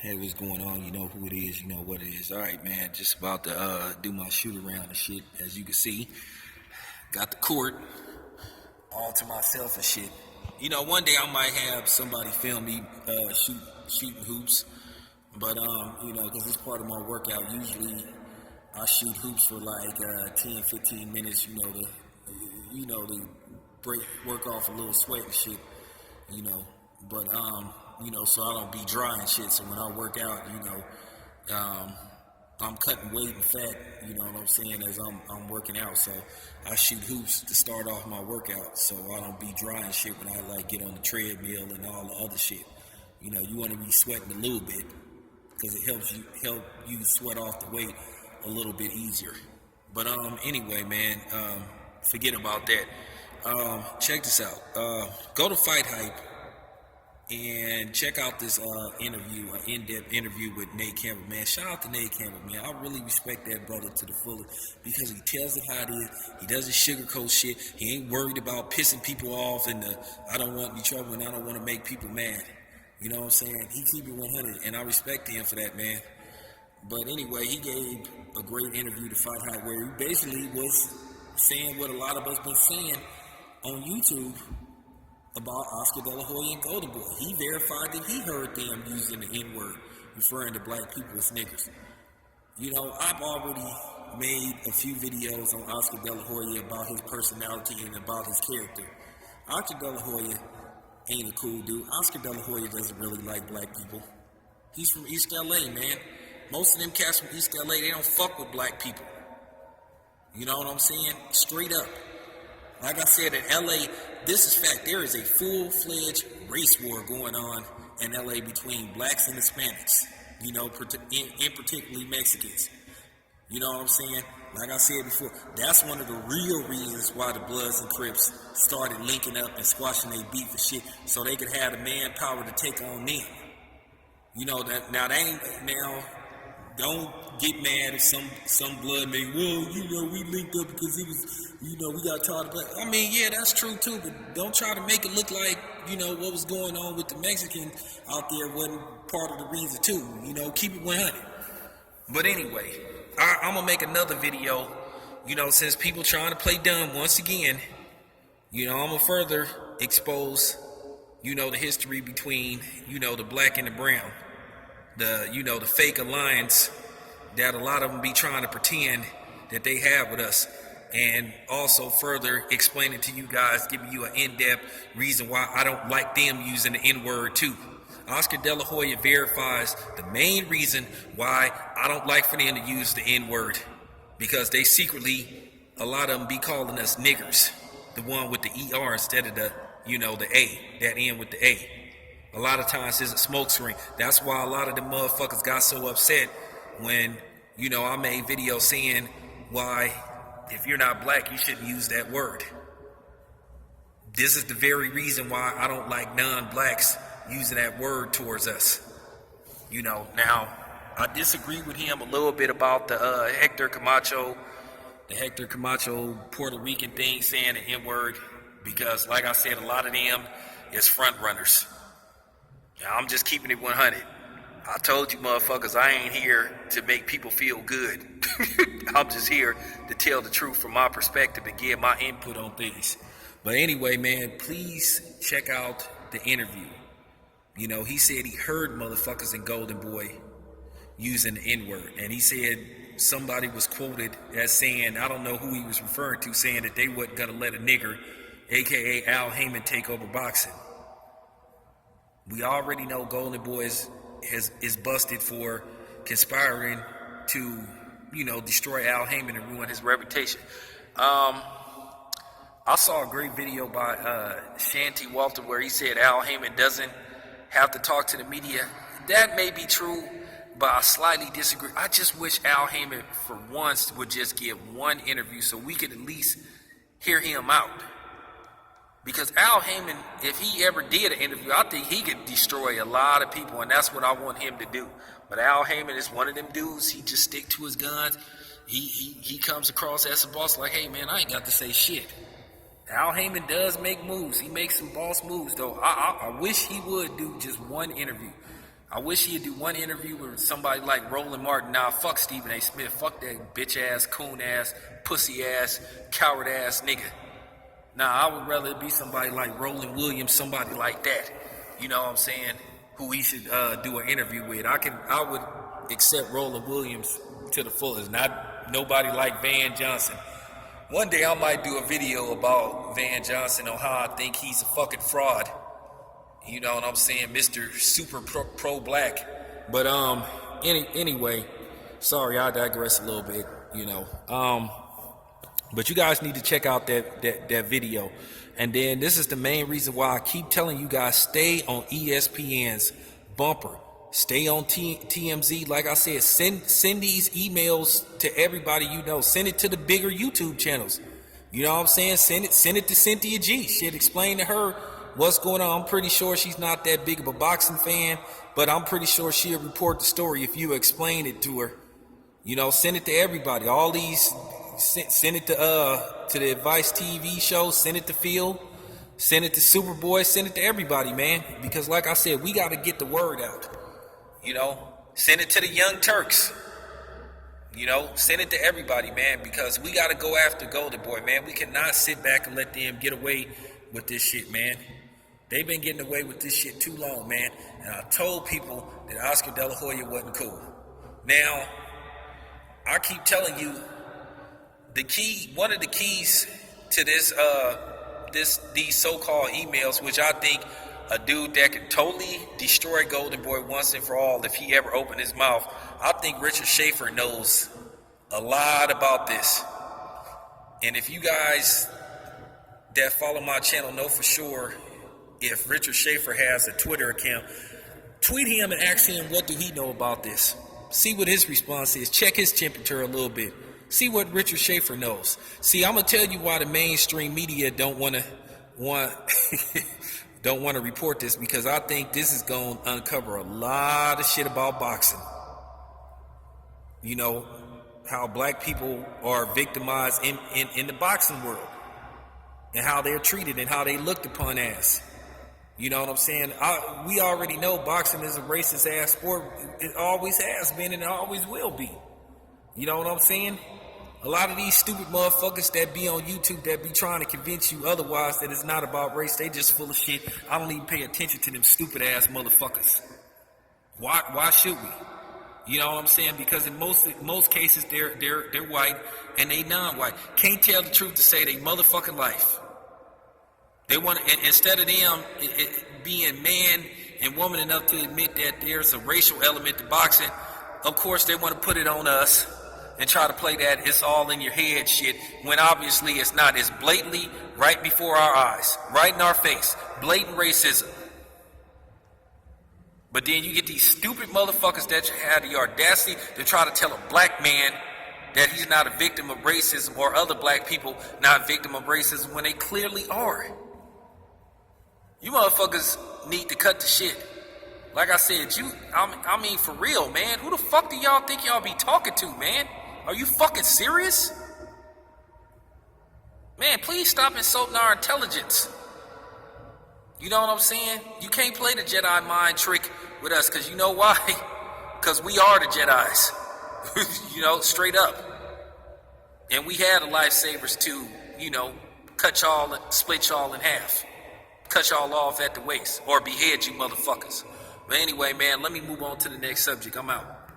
Hey, what's going on? You know who it is, you know what it is. All right, man, just about to do my shoot around and shit. As you can see, got the court all to myself and shit. You know, one day I might have somebody film me shooting hoops, but you know, because it's part of my workout. Usually, I shoot hoops for like 10, 15 minutes. To work off a little sweat and shit. You know, but so I don't be dry and shit. So when I work out, I'm cutting weight and fat, you know what I'm saying, as I'm working out. So I shoot hoops to start off my workout so I don't be dry and shit when I like get on the treadmill and all the other shit. You know, you want to be sweating a little bit because it help you sweat off the weight a little bit easier. But anyway, man, forget about that. Check this out. Go to fighthype and check out this interview, an in-depth interview with Nate Campbell, man. Shout out to Nate Campbell, man. I really respect that brother to the fullest because he tells it how it is. He doesn't sugarcoat shit. He ain't worried about pissing people off and I don't want any trouble and I don't want to make people mad. You know what I'm saying? He keep it 100, and I respect him for that, man. But anyway, he gave a great interview to Fight Hype where he basically was saying what a lot of us been saying on YouTube about Oscar De La Hoya and Golden Boy. He verified that he heard them using the N-word, referring to black people as niggers. You know, I've already made a few videos on Oscar De La Hoya about his personality and about his character. Oscar De La Hoya ain't a cool dude. Oscar De La Hoya doesn't really like black people. He's from East LA, man. Most of them cats from East LA, they don't fuck with black people. You know what I'm saying? Straight up. Like I said, in LA, this is fact. There is a full-fledged race war going on in LA between blacks and Hispanics, you know, in particularly Mexicans. You know what I'm saying? Like I said before, that's one of the real reasons why the Bloods and Crips started linking up and squashing their beef and shit so they could have the manpower to take on them. You know, don't get mad if some blood may, well, you know, we linked up because it was, you know, we got tired of black. I mean, yeah, that's true too, but don't try to make it look like, you know, what was going on with the Mexicans out there wasn't part of the reason too. You know, keep it 100. But anyway, I'm going to make another video, you know, since people trying to play dumb once again, you know, I'm going to further expose, you know, the history between, you know, the black and the brown. The fake alliance that a lot of them be trying to pretend that they have with us, and also further explaining to you guys, giving you an in-depth reason why I don't like them using the N-word too. Oscar De La Hoya verifies the main reason why I don't like for them to use the N-word, because they secretly, a lot of them be calling us niggers, the one with the ER instead of the A, that N with the A. A lot of times it's a smokescreen. That's why a lot of the motherfuckers got so upset when, you know, I made videos saying why if you're not black, you shouldn't use that word. This is the very reason why I don't like non-blacks using that word towards us. You know, now, I disagree with him a little bit about the Hector Camacho Puerto Rican thing, saying the N-word, because like I said, a lot of them is front runners. Now, I'm just keeping it 100. I told you motherfuckers, I ain't here to make people feel good. I'm just here to tell the truth from my perspective and give my input on things. But anyway, man, please check out the interview. You know, he said he heard motherfuckers in Golden Boy using the N-word. And he said somebody was quoted as saying, I don't know who he was referring to, saying that they wasn't going to let a nigger, a.k.a. Al Heyman, take over boxing. We already know Golden Boy is busted for conspiring to, you know, destroy Al Heyman and ruin his reputation. I saw a great video by Shanty Walter where he said Al Heyman doesn't have to talk to the media. That may be true, but I slightly disagree. I just wish Al Heyman for once would just give one interview so we could at least hear him out. Because Al Heyman, if he ever did an interview, I think he could destroy a lot of people, and that's what I want him to do. But Al Heyman is one of them dudes. He just stick to his guns. He comes across as a boss like, hey, man, I ain't got to say shit. Al Heyman does make moves. He makes some boss moves, though. I wish he would do just one interview. I wish he'd do one interview with somebody like Roland Martin. Nah, fuck Stephen A. Smith. Fuck that bitch ass, coon ass, pussy ass, coward ass nigga. Nah, I would rather it be somebody like Roland Williams, somebody like that. You know what I'm saying? Who he should do an interview with. I would accept Roland Williams to the fullest. Not nobody like Van Johnson. One day I might do a video about Van Johnson on how I think he's a fucking fraud. You know what I'm saying? Mr. Super pro-black. But anyway, sorry, I digress a little bit, you know. But you guys need to check out that video. And then this is the main reason why I keep telling you guys, stay on ESPN's bumper. Stay on TMZ. Like I said, send these emails to everybody you know. Send it to the bigger YouTube channels. You know what I'm saying? Send it to Cynthia G. Shit, explain to her what's going on. I'm pretty sure she's not that big of a boxing fan, but I'm pretty sure she'll report the story if you explain it to her. You know, send it to everybody. All these, send it to the Advice TV show. Send it to Phil. Send it to Superboy. Send it to everybody, man. Because like I said, we got to get the word out. You know, send it to the Young Turks. You know, send it to everybody, man, because we got to go after Golden Boy, man. We cannot sit back and let them get away with this shit, man. They've been getting away with this shit too long, man. And I told people that Oscar De La Hoya wasn't cool. Now, I keep telling you, one of the keys to these so-called emails, which I think a dude that could totally destroy Golden Boy once and for all if he ever opened his mouth. I think Richard Schaefer knows a lot about this. And if you guys that follow my channel know for sure, if Richard Schaefer has a Twitter account, tweet him and ask him what do he know about this. See what his response is. Check his temperature a little bit. See what Richard Schaefer knows. See, I'm going to tell you why the mainstream media don't want to report this, because I think this is going to uncover a lot of shit about boxing. You know, how black people are victimized in the boxing world, and how they're treated and how they looked upon as. You know what I'm saying? We already know boxing is a racist ass sport. It always has been and it always will be. You know what I'm saying? A lot of these stupid motherfuckers that be on YouTube that be trying to convince you otherwise, that it's not about race, they just full of shit. I don't even pay attention to them stupid ass motherfuckers. Why should we? You know what I'm saying? Because in most cases they're white and they non-white. Can't tell the truth to save their motherfucking life. They want to, instead of them being man and woman enough to admit that there's a racial element to boxing, of course they want to put it on us and try to play that it's all in your head shit, when obviously it's not. It's blatantly right before our eyes, right in our face, blatant racism. But then you get these stupid motherfuckers that have the audacity to try to tell a black man that he's not a victim of racism, or other black people not a victim of racism, when they clearly are. You motherfuckers need to cut the shit. Like I said, I mean for real, man. Who the fuck do y'all think y'all be talking to, man? Are you fucking serious? Man, please stop insulting our intelligence. You know what I'm saying? You can't play the Jedi mind trick with us, because you know why? Because we are the Jedis. You know, straight up. And we had the lifesavers to, you know, split y'all in half. Cut y'all off at the waist, or behead you motherfuckers. But anyway, man, let me move on to the next subject. I'm out.